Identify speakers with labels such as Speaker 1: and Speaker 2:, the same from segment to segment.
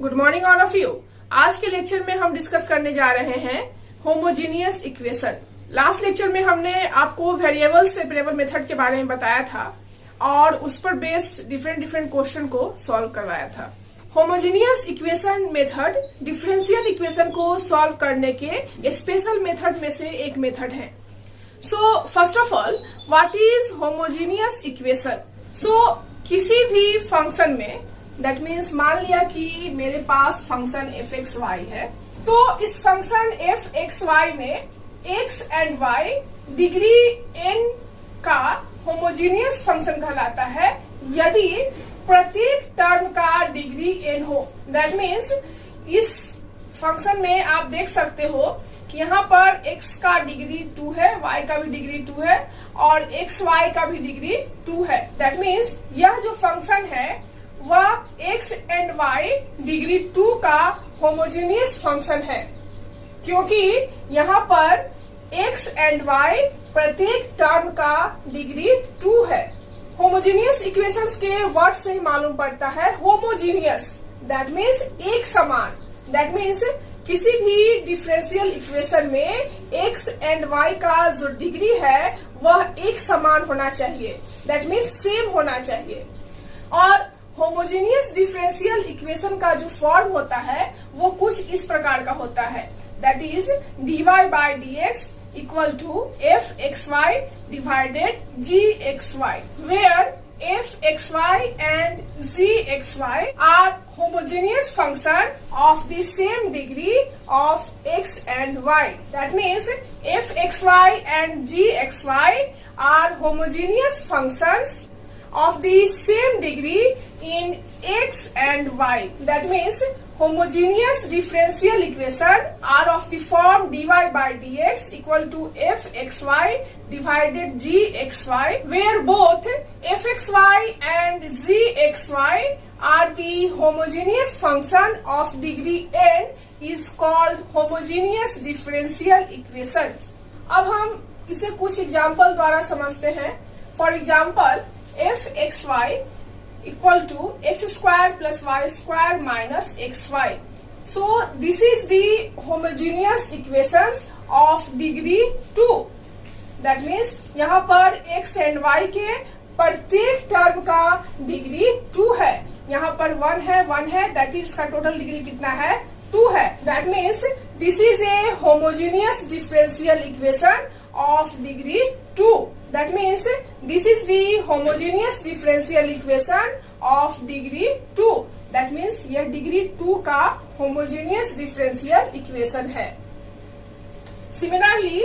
Speaker 1: Good morning all of you. आज के lecture में हम डिस्कस करने जा रहे हैं होमोजीनियस इक्वेशन। लास्ट लेक्चर में हमने आपको वेरिएबल सेपरेबल मेथड के बारे में बताया था और उस पर बेस्ड डिफरेंट क्वेश्चन को सॉल्व करवाया था। Homogeneous equation method differential equation को सॉल्व करने के स्पेशल मेथड में से एक मेथड है। So first of all, what is homogeneous equation? So किसी भी फंक्शन में, दैट मीन्स मान लिया कि मेरे पास फंक्शन एफ एक्स वाई है, तो इस फंक्शन एफ एक्स वाई में x and y degree n का होमोजीनियस फंक्शन कहलाता है यदि प्रत्येक टर्म का डिग्री एन हो। दैट मीन्स इस फंक्शन में आप देख सकते हो कि यहाँ पर x का डिग्री 2 है, y का भी डिग्री 2 है और एक्स वाई का भी डिग्री 2 है। दैट मीन्स यह जो फंक्शन है वह x एंड y डिग्री 2 का होमोजीनियस फंक्शन है, क्योंकि यहाँ पर x एंड y प्रत्येक टर्म का डिग्री 2 है। होमोजीनियस इक्वेशंस के वर्ड से ही मालूम पड़ता है होमोजीनियस, दैट मीन्स एक समान। दैट मीन्स किसी भी डिफरेंशियल इक्वेशन में x एंड y का जो डिग्री है वह एक समान होना चाहिए, दैट मीन्स सेम होना चाहिए। और होमोजीनियस डिफरेंशियल इक्वेशन का जो फॉर्म होता है वो कुछ इस प्रकार का होता है, that is dy by dx equal to f x y divided g x y, where f x y and g x y are homogeneous function of the same degree of x and y. That means fxy and gxy are homogeneous functions of the same degree in x and y. That means homogeneous differential equation are of the form dy by dx equal to fxy divided gxy, where both fxy and gxy are the homogeneous function of degree n is called homogeneous differential equation. अब हम इसे कुछ example द्वारा समझते हैं। For example, f x y equal to x square plus y square minus x y. So this is the homogeneous equations of degree 2। That means यहाँ पर x and Y के प्रत्येक टर्म का डिग्री 2 है। यहाँ पर 1 है, दैट इज का टोटल डिग्री कितना है? 2 है। That means this is a homogeneous differential equation of degree 2। That means this is the homogeneous differential equation of degree 2। That means यह डिग्री 2 का होमोजीनियस डिफरेंशियल इक्वेशन है। Similarly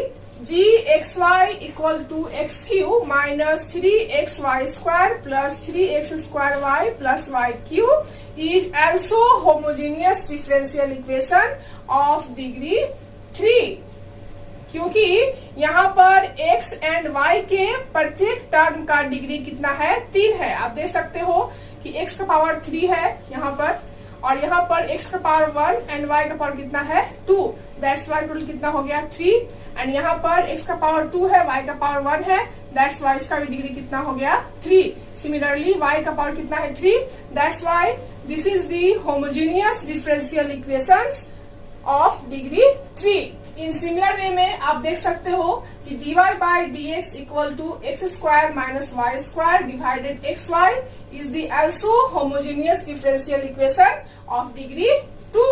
Speaker 1: gxy equal to x cube minus 3xy square plus 3x square y plus y cube is also homogeneous differential equation of degree 3, क्योंकि यहाँ पर x and y के प्रत्येक term का degree कितना है? 3 है। आप देख सकते हो कि x का पावर 3 है यहाँ पर, और यहाँ पर x का पावर 1 एंड y का पावर कितना है? 2। दैट्स वाई टोटल कितना हो गया? 3। एंड यहाँ पर x का पावर 2 है, y का पावर 1 है, दैट्स वाई इसका भी डिग्री कितना हो गया? 3। सिमिलरली y का पावर कितना है? 3। That's why this is the homogeneous differential equations of degree 3। In similar way में आप देख सकते हो कि dy by dx equal to x square minus y square divided x y is the also homogeneous differential equation of degree 2,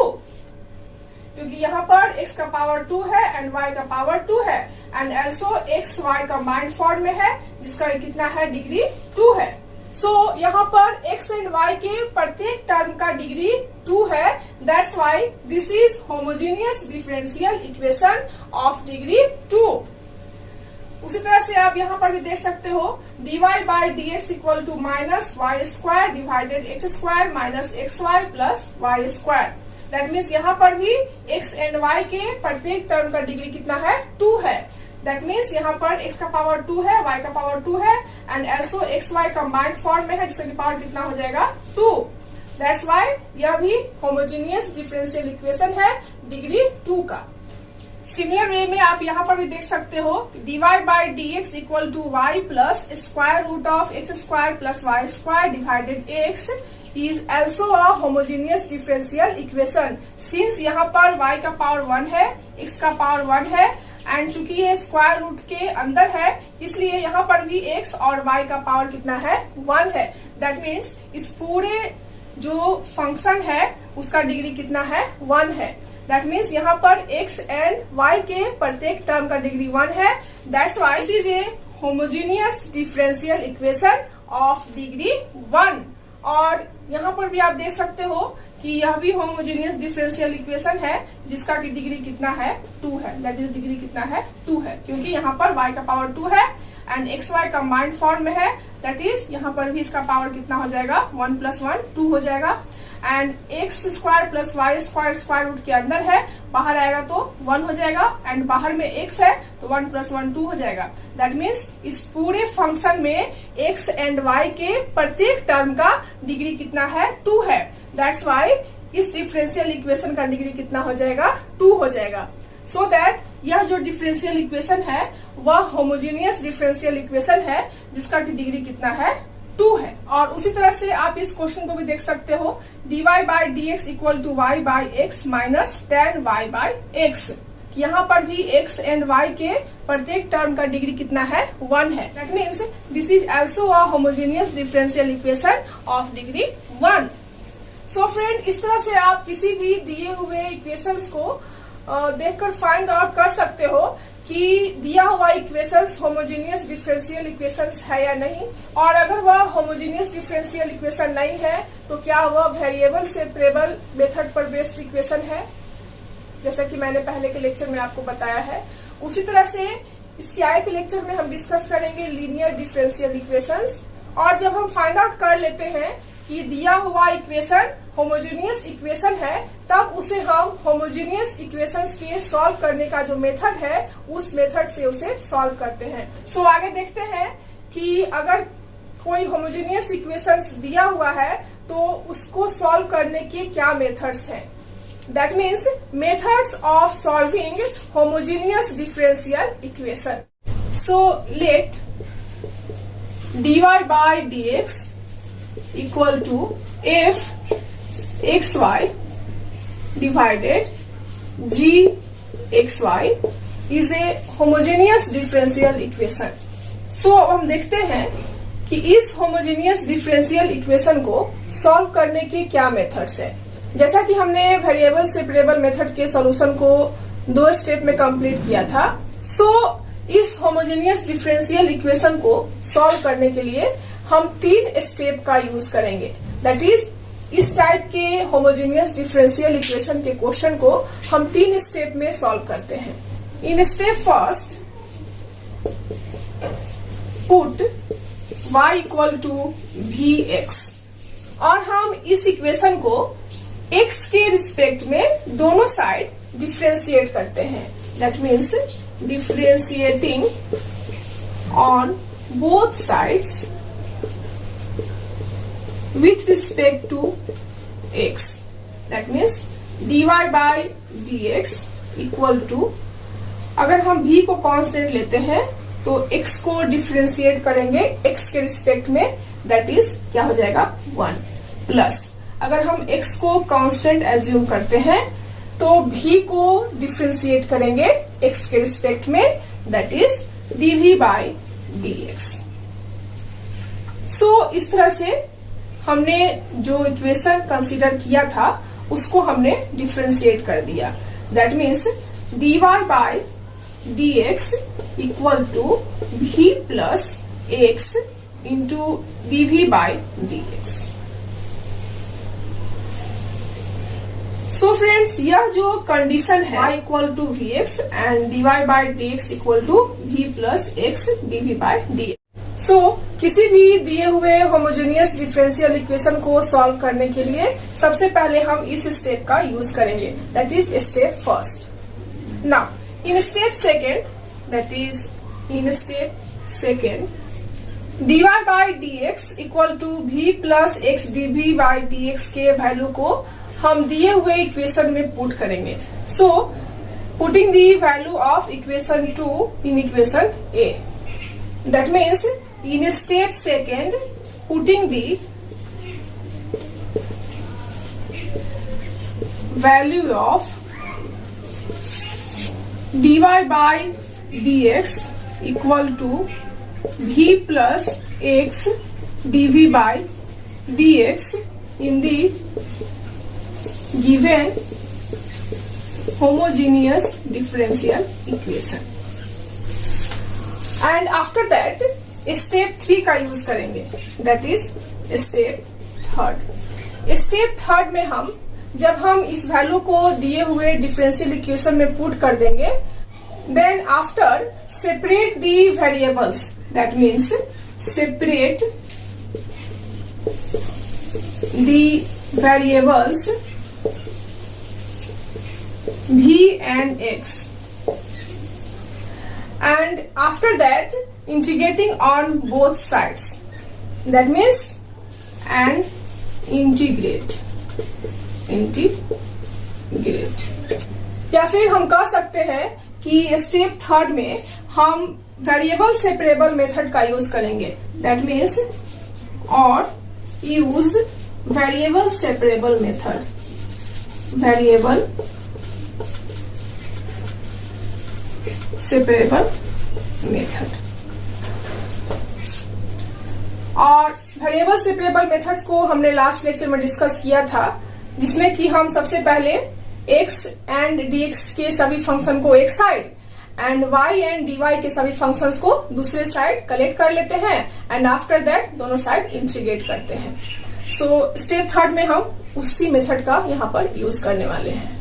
Speaker 1: क्योंकि यहाँ पर x का पावर 2 है एंड y का पावर 2 है, and also x y combined form में है जिसका कितना है? डिग्री 2 है। सो यहाँ पर x एंड y के प्रत्येक टर्म का डिग्री 2 है। That's why this is homogeneous differential equation of degree 2। उसी तरह से आप यहाँ पर भी देख सकते हो dy by dx equal to minus y square divided x square minus x y plus y square. That means यहाँ पर भी x एंड y के प्रत्येक टर्म का डिग्री कितना है? 2 है। दैट मीन्स यहाँ पर x का पावर 2 है, y का पावर 2 है, and also x y combined form में है जिसका पावर कितना हो जाएगा? 2। दैट्स वाई यह भी होमोजीनियस डिफरेंशियल इक्वेशन है डिग्री 2 का। सिमिलर वे में आप यहाँ पर भी देख सकते हो dy by dx equal to y plus square root of x square plus y square divided x is also a homogeneous differential equation since यहाँ पर y का पावर 1 है, x का पावर 1 है एंड चूंकि ये स्क्वायर रूट के अंदर है इसलिए यहाँ पर भी x और y का पावर कितना है 1 है। दैट मीन्स इस पूरे जो फंक्शन है उसका डिग्री कितना है 1 है। दैट मीन्स यहाँ पर x एंड y के प्रत्येक टर्म का डिग्री 1 है। That's why it is a homogeneous differential equation of degree 1। और यहाँ पर भी आप देख सकते हो कि यह भी होमोजेनियस डिफरेंशियल इक्वेशन है जिसका की डिग्री कितना है 2 है। दैट इज डिग्री कितना है 2 है क्योंकि यहाँ पर y का पावर 2 है and x y combined form में है। दैट इज यहाँ पर भी इसका पावर कितना हो जाएगा 1 + 1 2 हो जाएगा and x square plus y square square root के अंदर है, बाहर आएगा तो 1 हो जाएगा एंड बाहर में x है तो 1 + 1 2 हो जाएगा। दैट मीन्स इस पूरे फंक्शन में x एंड y के प्रत्येक टर्म का डिग्री कितना है 2 है। दैट्स वाई इस डिफरेंशियल इक्वेशन का डिग्री कितना हो जाएगा 2 हो जाएगा। सो दैट यह जो डिफरेंशियल इक्वेशन है वह होमोजेनियस डिफरेंशियल इक्वेशन है जिसका की डिग्री कितना है 2 है। और उसी तरह से आप इस क्वेश्चन को भी देख सकते हो dy/dx = y/x - tan y/x। यहाँ पर भी x एंड y के प्रत्येक टर्म का डिग्री कितना है 1 है। That means this is also a homogeneous differential equation of degree 1। So friend, इस तरह से आप किसी भी दिए हुए इक्वेशंस को देखकर फाइंड आउट कर सकते हो कि दिया हुआ इक्वेशंस होमोजेनियस डिफरेंशियल इक्वेशंस है या नहीं, और अगर वह होमोजेनियस डिफरेंशियल इक्वेशन नहीं है तो क्या वह वेरिएबल सेपरेबल मेथड पर बेस्ड इक्वेशन है, जैसा कि मैंने पहले के लेक्चर में आपको बताया है। उसी तरह से इसके आगे के लेक्चर में हम डिस्कस करेंगे लीनियर डिफरेंशियल इक्वेशंस। और जब हम फाइंड आउट कर लेते हैं कि दिया हुआ इक्वेशन होमोजेनियस इक्वेशन है तब उसे हम होमोजेनियस इक्वेशंस के सॉल्व करने का जो मेथड है उस मेथड से उसे सॉल्व करते हैं। सो आगे देखते हैं कि अगर कोई होमोजेनियस इक्वेशंस दिया हुआ है तो उसको सॉल्व करने के क्या मेथड्स हैं। That means methods of solving homogeneous differential equation. So let dy/dx = f(xy) / gxy is a homogeneous differential equation। सो अब हम देखते हैं कि इस होमोजेनियस डिफरेंशियल इक्वेशन को सॉल्व करने के क्या मेथड्स हैं। जैसा कि हमने वेरिएबल सेपरेबल मेथड के सॉल्यूशन को 2 स्टेप में कंप्लीट किया था, सो इस होमोजेनियस डिफरेंशियल इक्वेशन को सॉल्व करने के लिए हम 3 स्टेप का यूज करेंगे। दैट इज इस टाइप के होमोजेनियस डिफरेंशियल इक्वेशन के क्वेश्चन को हम 3 स्टेप में सॉल्व करते हैं। इन step first, put y = vx और हम इस इक्वेशन को x के रिस्पेक्ट में दोनों साइड डिफरेंशिएट करते हैं। That means differentiating on both sides with respect to x। That means dy/dx = अगर हम v को कांस्टेंट लेते हैं तो x को डिफरेंशिएट करेंगे x के रिस्पेक्ट में, दैट इज क्या हो जाएगा 1 प्लस अगर हम x को कांस्टेंट एज्यूम करते हैं तो v को डिफरेंशिएट करेंगे x के रिस्पेक्ट में, दैट इज dv/dx। सो इस तरह से हमने जो इक्वेशन कंसीडर किया था उसको हमने डिफरेंशिएट कर दिया। That means dy/dx = v + x * dv/dx। So friends, यह जो कंडीशन है y = vx and dy/dx = v + x dv/dx। सो किसी भी दिए हुए होमोजेनियस डिफरेंशियल इक्वेशन को सॉल्व करने के लिए सबसे पहले हम इस स्टेप का यूज करेंगे, that is step first. Now in step second, that is in step second, dy/dx = v + x dv/dx के वैल्यू को हम दिए हुए इक्वेशन में पुट करेंगे। So putting the value of equation 2 in equation A, that means in step second, putting the value of dy by dx equal to v plus x dv by dx in the given homogeneous differential equation. And after that step 3 का use करेंगे, that is step 3. Step 3 में हम जब हम इस value को दिए हुए डिफरेंशियल इक्वेशन में पुट कर देंगे, then after separate the variables, that means separate the variables v and x, and after that integrating on both sides, that means and integrate या फिर हम कह सकते हैं कि स्टेप 3 में हम वेरिएबल सेपरेबल मेथड का यूज करेंगे, दैट मीन्स और use variable separable method, variable separable method. और वेरिएबल सेपरेबल मेथड्स को हमने लास्ट लेक्चर में डिस्कस किया था, जिसमें कि हम सबसे पहले x एंड dx के सभी फंक्शन को एक side and y and dy के सभी फंक्शंस को दूसरे साइड कलेक्ट कर लेते हैं एंड आफ्टर दैट दोनों साइड इंटीग्रेट करते हैं. सो स्टेप 3 में हम उसी मेथड का यहाँ पर यूज करने वाले हैं.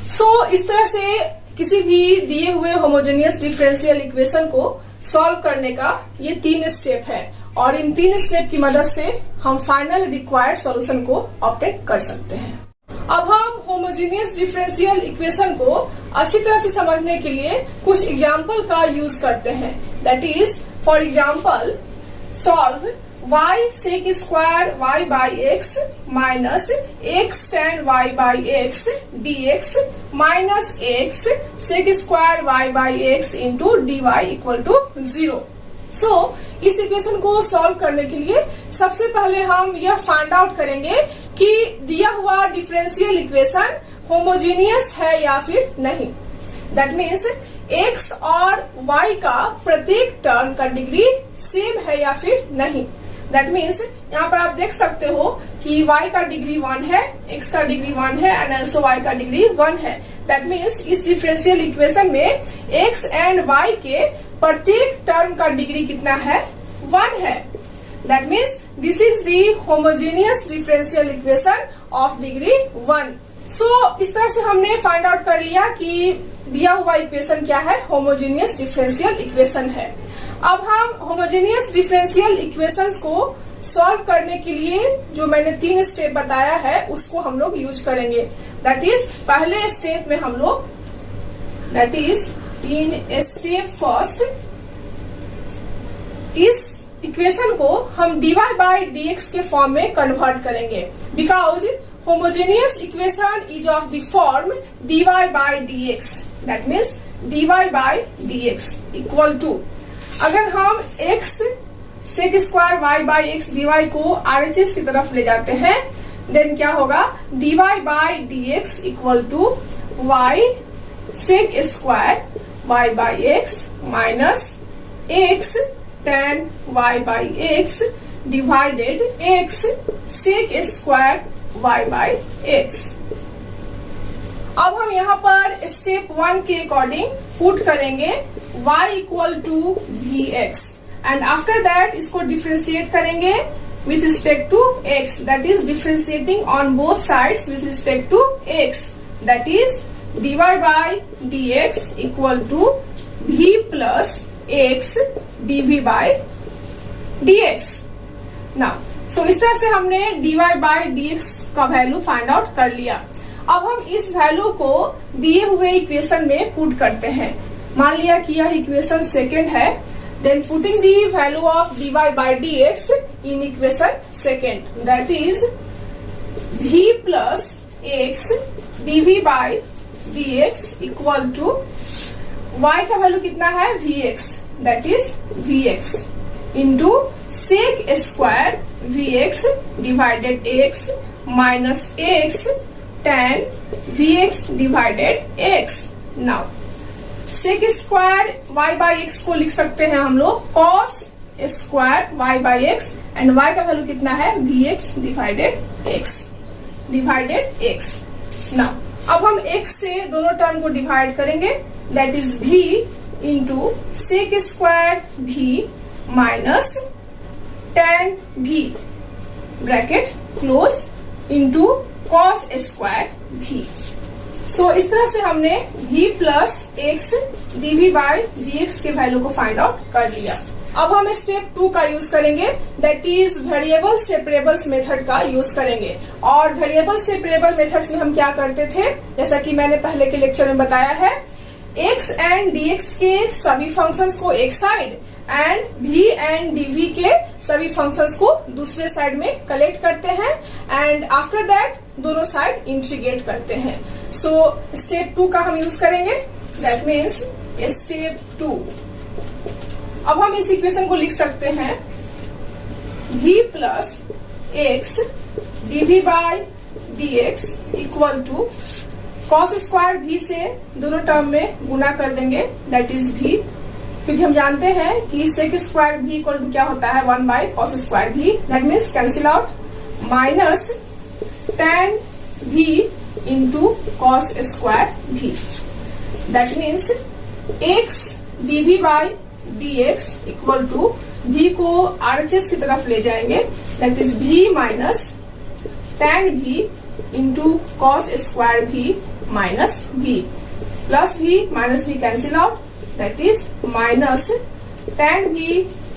Speaker 1: सो इस तरह से किसी भी दिए हुए होमोजेनियस डिफरेंशियल इक्वेशन को सॉल्व करने का ये 3 स्टेप है, और इन 3 स्टेप की मदद से हम फाइनल रिक्वायर्ड सॉल्यूशन को ऑब्टेन कर सकते हैं. अब हम होमोजेनियस डिफरेंशियल इक्वेशन को अच्छी तरह से समझने के लिए कुछ एग्जाम्पल का यूज करते हैं, that is for example solve y sec square y by x minus x tan y by x dx minus x sec square y by x into dy equal to 0. So इस इक्वेशन को solve करने के लिए सबसे पहले हम यह फाइंड आउट करेंगे कि दिया हुआ डिफरेंशियल इक्वेशन होमोजीनियस है या फिर नहीं. दैट मीन्स x और y का प्रत्येक टर्म का डिग्री सेम है या फिर नहीं. दैट मीन्स यहाँ पर आप देख सकते हो कि y का डिग्री 1 है, x का डिग्री 1 है एंड ऑल्सो y का डिग्री 1 है. दैट मीन्स इस डिफरेंशियल इक्वेशन में x एंड y के प्रत्येक टर्म का डिग्री कितना है, 1 है. That means this is the homogeneous differential equation of degree 1. सो इस तरह से हमने फाइंड आउट कर लिया कि दिया हुआ इक्वेशन क्या है, होमोजेनियस डिफरेंशियल इक्वेशन है. अब हम होमोजेनियस डिफरेंशियल इक्वेशंस को सॉल्व करने के लिए जो मैंने 3 स्टेप बताया है उसको हम लोग यूज करेंगे. दैट इज पहले स्टेप में हम लोग, that is in step first, इस इक्वेशन को हम dy by dx के फॉर्म में कन्वर्ट करेंगे, because homogeneous equation is of the form dy by dx. That means dy by dx equal to, अगर हम x sec square y by x dy को RHS की तरफ ले जाते हैं, देन क्या होगा, dy by dx equal to y sec square y by x minus x tan y by x divided x sec square y by x. अब हम यहाँ पर स्टेप 1 के अकॉर्डिंग पुट करेंगे y equal to v x and after that इसको differentiate करेंगे with respect to x, that is differentiating on both sides with respect to x, that is dy by dx equal to v plus x dv by dx. Now so इस तरह से हमने dy by dx का value find out कर लिया. अब हम इस वैल्यू को दिए हुए इक्वेशन में पुट करते हैं. मान लिया कि यह इक्वेशन सेकेंड है, then putting the value of dy by dx in equation second, that is v plus x dv by dx equal to y का वैल्यू कितना है, vx, that is vx into sec square vx divided x minus x tan vx divided x। Now sec square y by x को लिख सकते हैं हम लोग cos square y by x, and y का वैल्यू कितना है vx डिवाइडेड x। नाउ अब हम x से दोनों टर्म को डिवाइड करेंगे, that is v into sec square v minus tan v bracket close into cos square v। So इस तरह से हमने v plus x dv by d x के वैल्यू को फाइंड आउट कर लिया। अब हम स्टेप 2 का यूज करेंगे, that is variable separables method का यूज करेंगे। और वेरिएबल सेपरेबल मेथड्स में हम क्या करते थे, जैसा कि मैंने पहले के लेक्चर में बताया है, x एंड dx के सभी फंक्शंस को एक side and v and dv के सभी फंक्शंस को दूसरे साइड में कलेक्ट करते हैं, एंड आफ्टर दैट दोनों साइड इंटीग्रेट करते हैं। सो स्टेप 2 का हम यूज करेंगे, दैट मीन्स स्टेप 2। अब हम इस इक्वेशन को लिख सकते हैं v plus x dv by d x equal to cos square v से दोनों टर्म में गुना कर देंगे, दैट इज v, क्योंकि हम जानते हैं कि sec square v equal to क्या होता है 1 by cos square v, that means cancel out, minus tan v into cos square v, that means x dv by dx equal to v को RHS की तरफ ले जाएंगे, that is v minus tan v into cos square v minus v, plus v minus v cancel out, that is minus tan v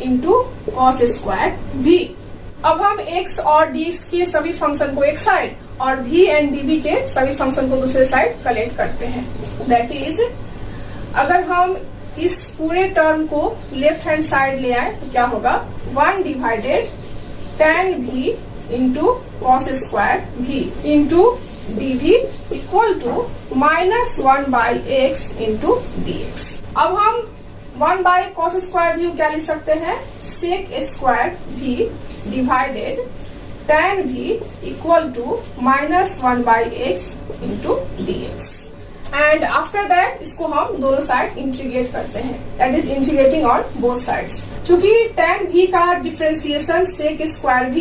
Speaker 1: into cos square v। अब हम x और dx के सभी फंक्शन को एक साइड और v and dv के सभी फंक्शन को दूसरे साइड कलेक्ट करते हैं, दैट इज अगर हम इस पूरे टर्म को लेफ्ट हैंड साइड ले आए तो क्या होगा 1 divided tan v into cos square v into dv equal to minus 1 by x into dx। अब हम 1 बाई cos स्क्वायर v क्या लिख सकते हैं, sec square v divided tan v equal to minus 1 by x into dx, and after that इसको हम दोनों side integrate करते हैं, that is integrating on both sides. चूंकि tan v का differentiation sec square v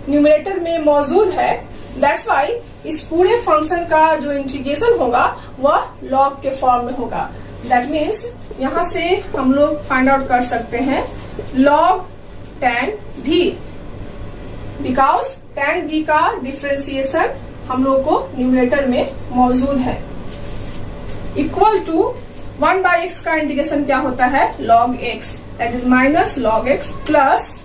Speaker 1: numerator में मौजूद है, दैट्स वाई इस पूरे फंक्शन का जो इंटीग्रेशन होगा वह log के फॉर्म में होगा। दैट मीन्स यहाँ से हम लोग फाइंड आउट कर सकते हैं log tan v, because tan v का डिफरेंशिएशन हम लोग को न्यूमरेटर में मौजूद है, इक्वल टू 1 बाई एक्स का इंटीग्रेशन क्या होता है log x, that is minus log x, plus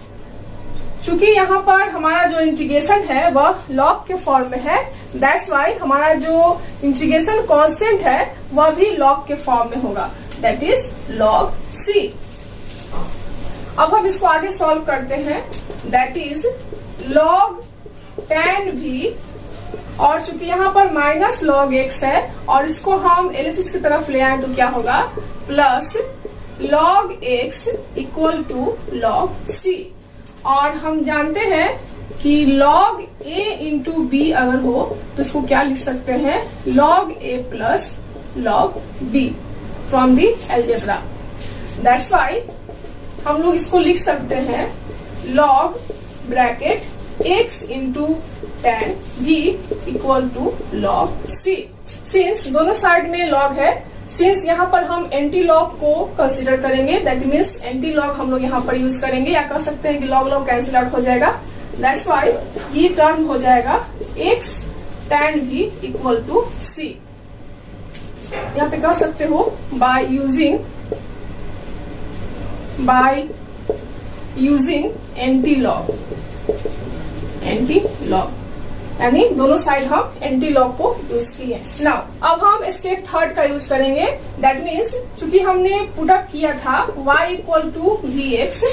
Speaker 1: चूंकि यहाँ पर हमारा जो इंटीग्रेशन है वह log के फॉर्म में है, दैट्स वाई हमारा जो इंटीग्रेशन कांस्टेंट है वह भी log के फॉर्म में होगा, दैट इज log c। अब हम इसको आगे सॉल्व करते हैं, that is log tan v, और चूंकि यहाँ पर माइनस log x है और इसको हम एलएचएस की तरफ ले आए तो क्या होगा plus log x equal to log c। और हम जानते हैं कि log a इंटू b अगर हो तो इसको क्या लिख सकते हैं log a plus log b from the algebra, that's why हम लोग इसको लिख सकते हैं log bracket x into tan v equal to log c। Since दोनों साइड में log है, सिंस यहाँ पर हम एंटी लॉग को कंसीडर करेंगे, दैट मीन्स एंटी लॉग हम लोग यहाँ पर यूज करेंगे, या कह सकते हैं कि लॉग लॉग कैंसिल आउट हो जाएगा, दैट्स वाई ये टर्म हो जाएगा x tan v equal to c। यहाँ पे कह सकते हो बाय यूजिंग एंटी लॉग, यानी दोनों साइड हम एंटी लॉग को यूज किए। नाउ अब हम स्टेप 3 का यूज करेंगे, दैट मीन्स चूंकि हमने पुट अप किया था y equal to vx,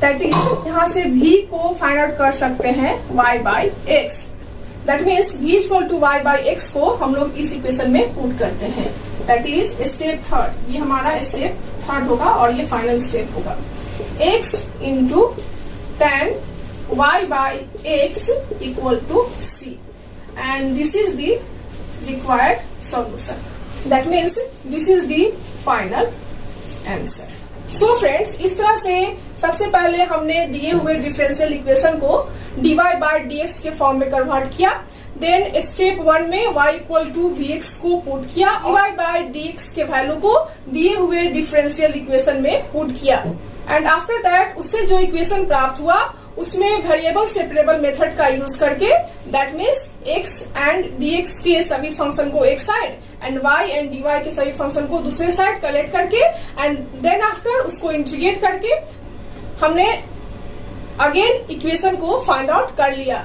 Speaker 1: that is यहाँ से v को फाइंड आउट कर सकते हैं y by x, that means v equal to y by x को हम लोग इस इक्वेशन में पुट करते हैं, दैट इज स्टेप 3। ये हमारा स्टेप 3 होगा और ये फाइनल स्टेप होगा x into tan y by x equal to c। and this is the required solution. That means this is the final answer. So friends, इस तरह से सबसे पहले हमने दिए हुए डिफरेंशियल इक्वेशन को dy by dx के फॉर्म में कन्वर्ट किया. देन स्टेप 1 में y इक्वल टू vx को पुट किया. dy by dx के वैल्यू को दिए हुए डिफरेंशियल इक्वेशन में पुट किया. एंड आफ्टर दैट उससे जो इक्वेशन प्राप्त हुआ उसमें वेरिएबल सेपरेबल मेथड का यूज करके, that means x and dx के सभी फंक्शन को एक side and y and dy के सभी फंक्शन को दूसरे साइड कलेक्ट करके एंड देन आफ्टर उसको इंटीग्रेट करके हमने अगेन इक्वेशन को फाइंड आउट कर लिया.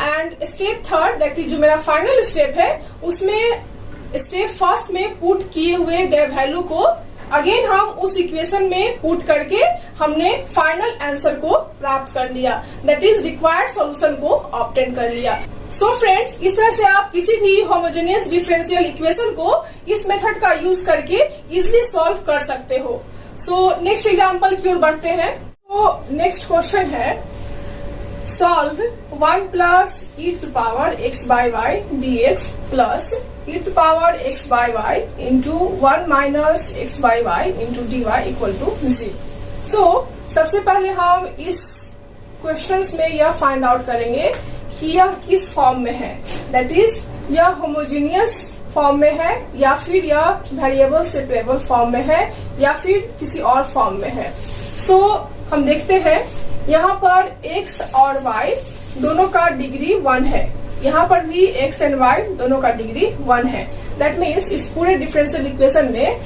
Speaker 1: And step third, that is जो मेरा फाइनल स्टेप है, उसमें स्टेप फर्स्ट में पुट किए हुए गए वैल्यू को अगेन हम उस इक्वेशन में पुट करके हमने फाइनल आंसर को प्राप्त कर लिया. दैट इज रिक्वायर्ड सॉल्यूशन को ऑब्टेन कर लिया. सो फ्रेंड्स, इस तरह से आप किसी भी होमोजेनियस डिफरेंशियल इक्वेशन को इस मेथड का यूज करके इजिली सॉल्व कर सकते हो. सो नेक्स्ट एग्जांपल की ओर बढ़ते हैं. तो नेक्स्ट क्वेश्चन है, solve 1 plus e to power x by y dx plus e to power x by y into 1 minus x by y into dy equal to 0. तो सबसे पहले हम इस क्वेश्चंस में यह फाइंड आउट करेंगे कि यह किस फॉर्म में है. दैट इज यह होमोजेनियस फॉर्म में है या फिर यह वेरिएबल सेपरेबल फॉर्म में है या फिर किसी और फॉर्म में है. सो हम देखते हैं, यहाँ पर x और y दोनों का डिग्री 1 है. यहाँ पर भी x एंड y दोनों का डिग्री 1 है. दैट मीन्स इस पूरे डिफरेंशियल इक्वेशन में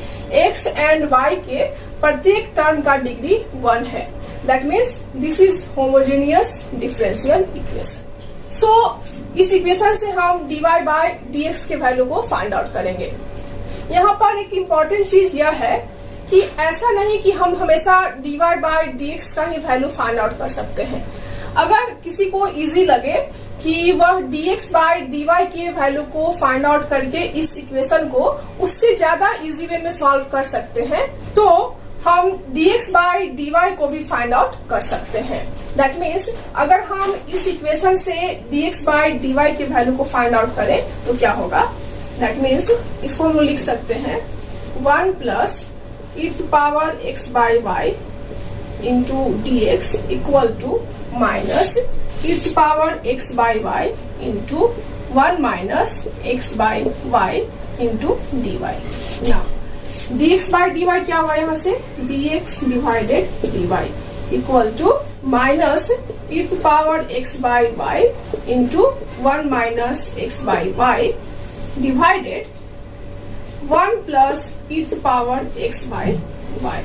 Speaker 1: x एंड y के प्रत्येक टर्म का डिग्री 1 है. That means this is homogeneous differential equation. So इस इक्वेशन से हम dy बाय dx के वैल्यू को फाइंड आउट करेंगे. यहाँ पर एक इम्पोर्टेंट चीज यह है कि ऐसा नहीं कि हम हमेशा dy बाय dx का ही वैल्यू फाइंड आउट कर सकते हैं. अगर किसी को इजी लगे कि वह dx बाय dy के वैल्यू को फाइंड आउट करके इस इक्वेशन को उससे ज्यादा इजी वे में सॉल्व कर सकते हैं, तो हम dx बाय dy को भी फाइंड आउट कर सकते हैं. दैट मीन्स अगर हम इस इक्वेशन से dx बाय dy के वैल्यू को फाइंड आउट करें तो क्या होगा. दैट मीन्स इसको हम लिख सकते हैं 1 plus e to power x by y into dx equal to minus e to power x by y into 1 minus x by y into dy. Now dx by dy क्या हुआ यहाँ से, dx divided dy equal to minus e to power x by y into 1 minus x by y divided 1 plus e to power x by y,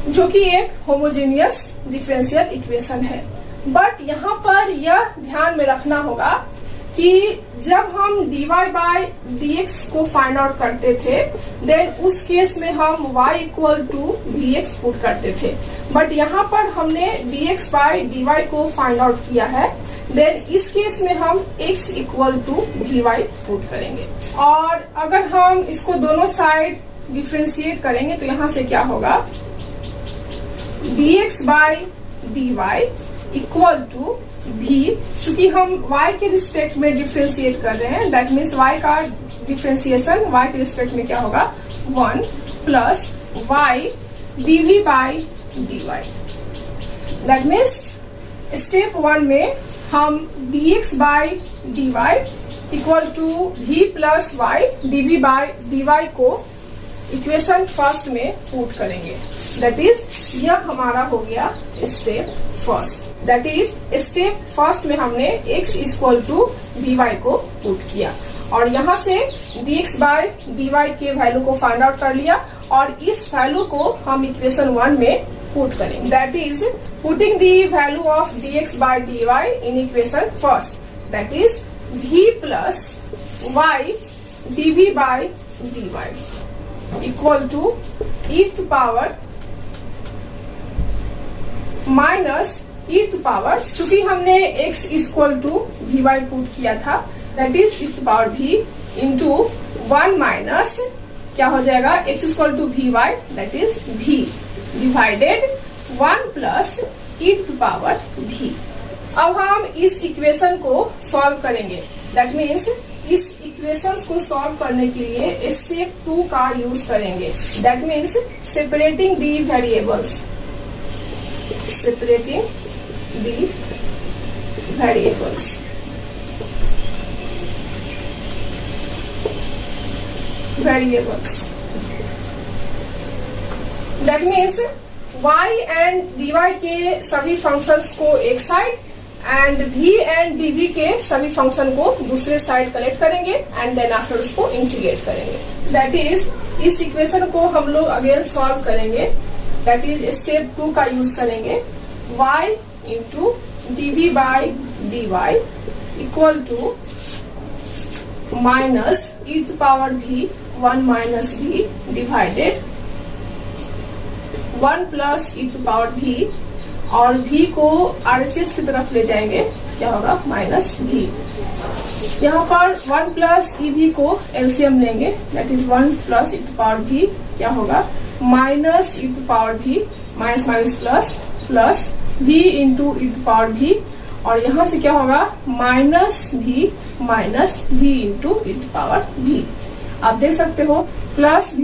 Speaker 1: जो कि एक homogeneous differential equation है. But यहाँ पर यह ध्यान में रखना होगा कि जब हम dy बाय dx को फाइंड आउट करते थे, देन उस केस में हम y equal to vx put करते थे. बट यहाँ पर हमने dx बाय dy को फाइंड आउट किया है, देन इस केस में हम x equal to vy put करेंगे. और अगर हम इसको दोनों साइड डिफ्रेंशिएट करेंगे तो यहाँ से क्या होगा, dx by dy equal to v. चूंकि हम y के रिस्पेक्ट में डिफ्रेंशिएट कर रहे हैं, दैट मीन्स y का डिफ्रेंशिएशन y के रिस्पेक्ट में क्या होगा, 1 plus y dv by dy. That means step 1 में हम dx by dy equal to v plus y dv by dy को इक्वेशन फर्स्ट में पुट करेंगे. दैट इज यह हमारा हो गया step first. That is step first में हमने x इक्वल टू vy को पुट किया और यहाँ से dx बाय dy के वैल्यू को फाइंड आउट कर लिया और इस वैल्यू को हम इक्वेशन 1 में पुट करेंगे. That is putting the value of dx by dy in equation first. That is v plus y dv by dy equal to e to power minus e to power, चूंकि हमने x equal to vy put किया था, that is e to power v into 1 minus क्या हो जाएगा, x equal to vy that is v divided 1 plus e to power v. अब हम इस इक्वेशन को सॉल्व करेंगे. दैट मीन्स इस इक्वेशंस को सॉल्व करने के लिए स्टेप 2 का यूज करेंगे। That means separating the variables, separating the variables. That means y and dy के सभी फंक्शंस को एक side and v and dv के सभी फंक्शन को दूसरे साइड कलेक्ट करेंगे एंड देन आफ्टर उसको इंटीग्रेट करेंगे। दैट इज इस इक्वेशन को हम लोग अगेन सॉल्व करेंगे। दैट इज स्टेप 2 का यूज करेंगे। y into dv by dy equal to minus e to power v 1 minus v divided 1 plus e to power v, और v को RHS की तरफ ले जाएंगे, क्या होगा माइनस v। यहाँ पर 1 प्लस ev को एलसीएम लेंगे, that is 1 plus e to power v, क्या होगा minus e to power v, minus minus plus plus v into e to power v, और यहाँ से क्या होगा minus v into e to power v। आप देख सकते हो plus v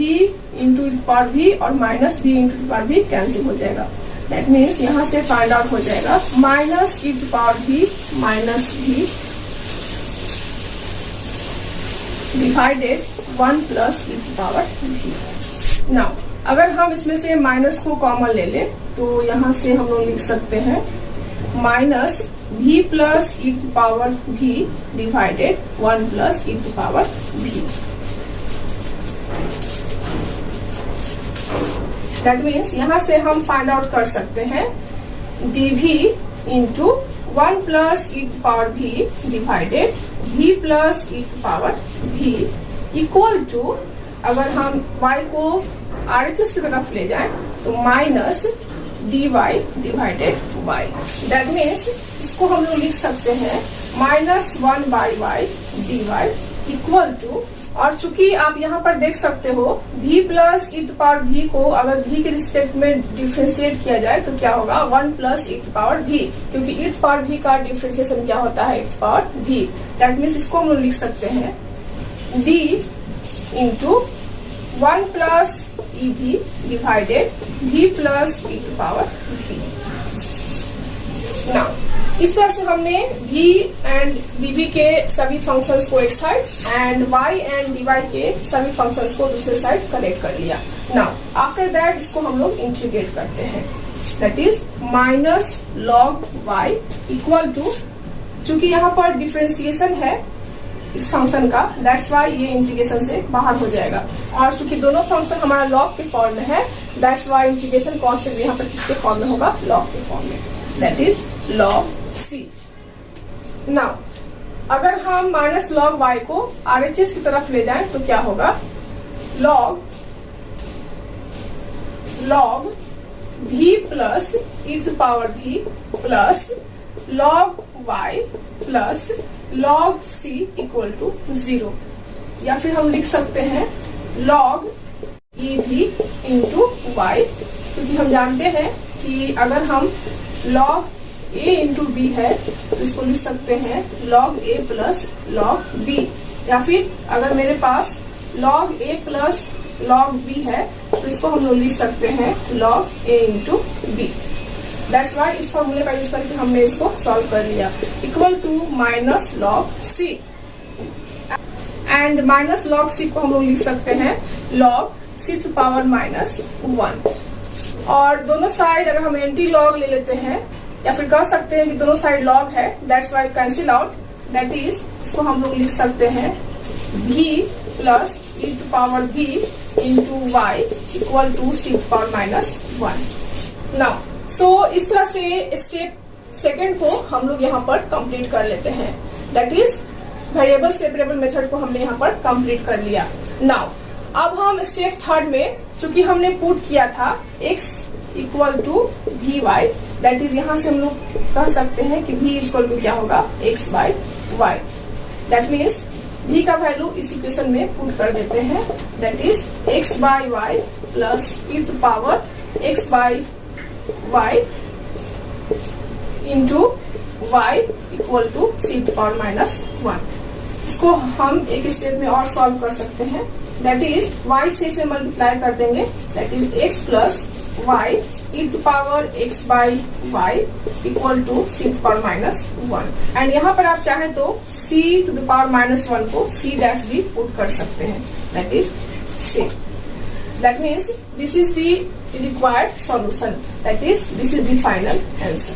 Speaker 1: into e to power v और minus v into e to power v cancel हो जाएगा। दैट मीन्स यहाँ से फाइंड आउट हो जाएगा minus e to power v minus v divided 1 plus e to power v। Now अगर हम इसमें से माइनस को कॉमन ले ले तो यहाँ से हम लोग लिख सकते हैं minus v plus e to power v divided 1 plus e to power v। That means यहाँ से हम फाइंड आउट कर सकते हैं dv into 1 plus e to power v divided v plus e to power v equal to, अगर हम y को RHS की तरफ ले जाएं तो minus dy divided y। That means इसको हम लोग लिख सकते हैं minus 1 by y dy equal to, और चूंकि आप यहाँ पर देख सकते हो v plus e to power v को अगर v के रिस्पेक्ट में डिफ्रेंशिएट किया जाए तो क्या होगा 1 plus e to power v, क्योंकि e टू पावर v का डिफ्रेंशिएशन क्या होता है e to power v। That means इसको हम लोग लिख सकते हैं d into 1 plus ev divided v plus e to power v। Now इस तरह से हमने v एंड dv के सभी फंक्शंस को एक side and y and dy के सभी फंक्शंस को दूसरे साइड कलेक्ट कर लिया। नाउ आफ्टर दैट इसको हम लोग इंटीग्रेट करते हैं। That is minus log y equal to, चूंकि यहाँ पर डिफरेंशिएशन है इस फंक्शन का, दैट्स वाई ये इंटीग्रेशन से बाहर हो जाएगा, और चूंकि दोनों फंक्शन हमारा लॉग के फॉर्म में है दैट्स वाई इंटीग्रेशन कांस्टेंट यहाँ पर किसके फॉर्म में होगा लॉग के फॉर्म में, that is log c। Now अगर हम माइनस लॉग y को RHS की तरफ ले जाएं तो क्या होगा log v plus e to power v plus log y plus log c equal to 0, या फिर हम लिख सकते हैं लॉग ev इंटू y, क्योंकि हम जानते हैं कि अगर हम लॉग a इंटू b है तो इसको लिख सकते हैं log a plus log b, या फिर अगर मेरे पास log a plus log b है तो इसको हम लोग लिख सकते हैं log a into b। That's why इस फॉर्मूले का यूज करके हमने इसको सॉल्व कर लिया equal to minus log c, and minus log c को हम लोग लिख सकते हैं log c to power minus 1, और दोनों साइड अगर हम एंटी लॉग ले लेते हैं या फिर कह सकते हैं कि दोनों साइड लॉग है, that's why cancel out, that is इसको हम लोग लिख सकते हैं v plus e to power v into y equal to c to power minus 1। Now so इस तरह से स्टेप सेकंड को हम लोग यहाँ पर कंप्लीट कर लेते हैं, that is variable separable method को हमने यहाँ पर कंप्लीट कर लिया। नाउ अब हम स्टेप थर्ड में, चूंकि हमने पुट किया था x equal to v y, that is यहाँ से हम लोग कह सकते हैं कि v इक्वल टू क्या होगा x by y. That means v का वैल्यू इस इक्वेशन में पुट कर देते हैं, that is x by y plus e to power x by y into y equal to c to power minus 1। इसको हम एक स्टेप में और सॉल्व कर सकते हैं, दैट इज y से इसे मल्टीप्लाई कर देंगे, that is x plus y e to power x by y equal to c to power minus 1। And यहाँ पर आप चाहें तो c to the power minus 1 को c डैश भी पुट कर सकते हैं, that is c। That means this is the required solution, that is this is the final answer।